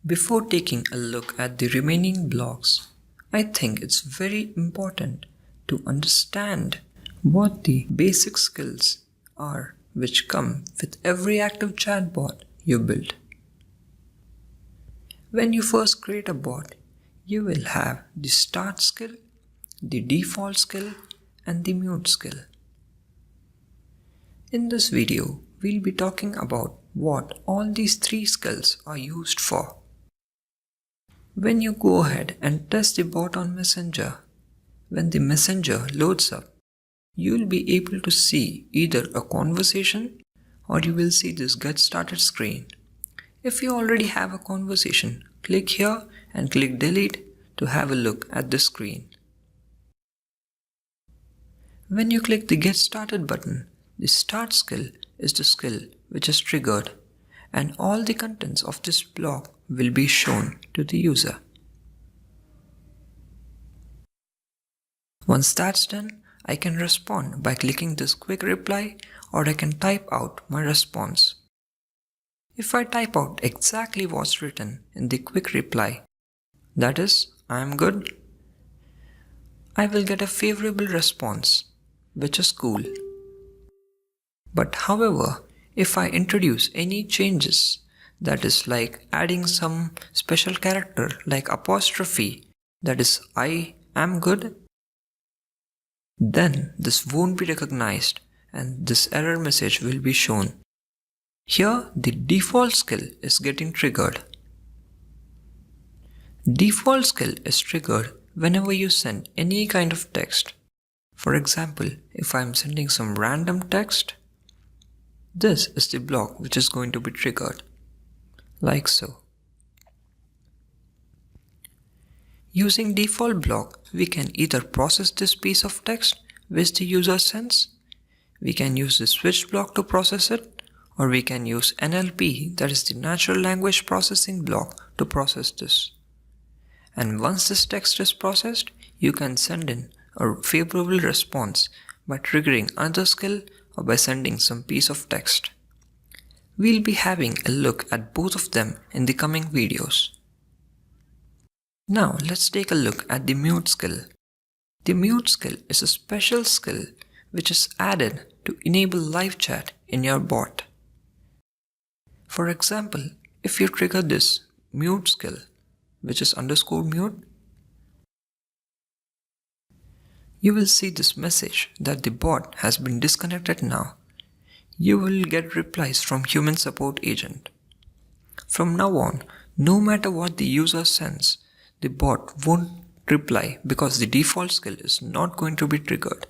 Before taking a look at the remaining blocks, I think it's very important to understand what the basic skills are which come with every active chatbot you build. When you first create a bot, you will have the start skill, the default skill, and the mute skill. In this video, we'll be talking about what all these three skills are used for. When you go ahead and test the bot on Messenger, when the Messenger loads up, you'll be able to see either a conversation or you will see this Get Started screen. If you already have a conversation, click here and click Delete to have a look at the screen. When you click the Get Started button, the Start skill is the skill which is triggered, and all the contents of this block will be shown to the user. Once that's done, I can respond by clicking this quick reply, or I can type out my response. If I type out exactly what's written in the quick reply, that is, I'm good, I will get a favorable response, which is cool. But however, if I introduce any changes, that is like adding some special character like apostrophe, that is I am good, then this won't be recognized and this error message will be shown. Here the default skill is getting triggered. Default skill is triggered whenever you send any kind of text. For example, if I am sending some random text, this is the block which is going to be triggered, like so. Using default block, we can either process this piece of text which the user sends, we can use the switch block to process it, or we can use NLP, that is the natural language processing block, to process this. And once this text is processed, you can send in a favorable response by triggering another skill or by sending some piece of text. We'll be having a look at both of them in the coming videos. Now let's take a look at the mute skill. The mute skill is a special skill which is added to enable live chat in your bot. For example, if you trigger this mute skill, which is _mute, you will see this message that the bot has been disconnected now. You will get replies from human support agent. From now on, no matter what the user sends, the bot won't reply because the default skill is not going to be triggered.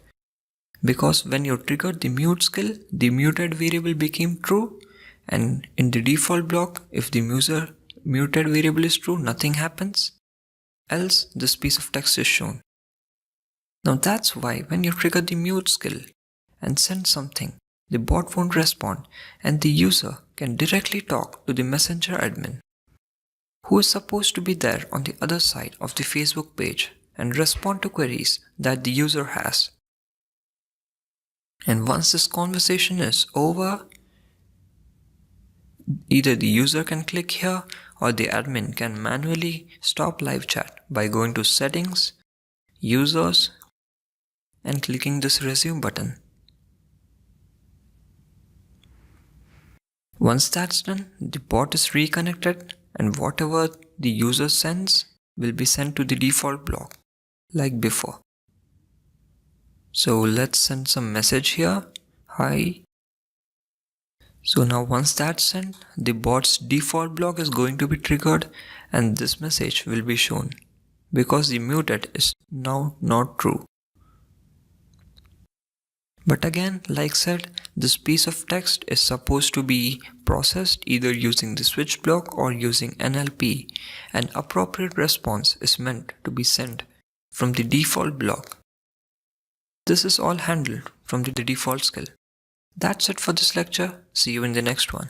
Because when you triggered the mute skill, the muted variable became true, and in the default block, if the user muted variable is true, nothing happens. Else, this piece of text is shown. Now that's why when you trigger the mute skill and send something, the bot won't respond and the user can directly talk to the Messenger admin, who is supposed to be there on the other side of the Facebook page and respond to queries that the user has. And once this conversation is over, either the user can click here or the admin can manually stop live chat by going to Settings, Users, and clicking this Resume button. Once that's done, the bot is reconnected and whatever the user sends will be sent to the default block, like before. So let's send some message here, hi. So now once that's sent, the bot's default block is going to be triggered and this message will be shown because the muted is now not true. But again, like said, this piece of text is supposed to be processed either using the switch block or using NLP, and appropriate response is meant to be sent from the default block. This is all handled from the default skill. That's it for this lecture. See you in the next one.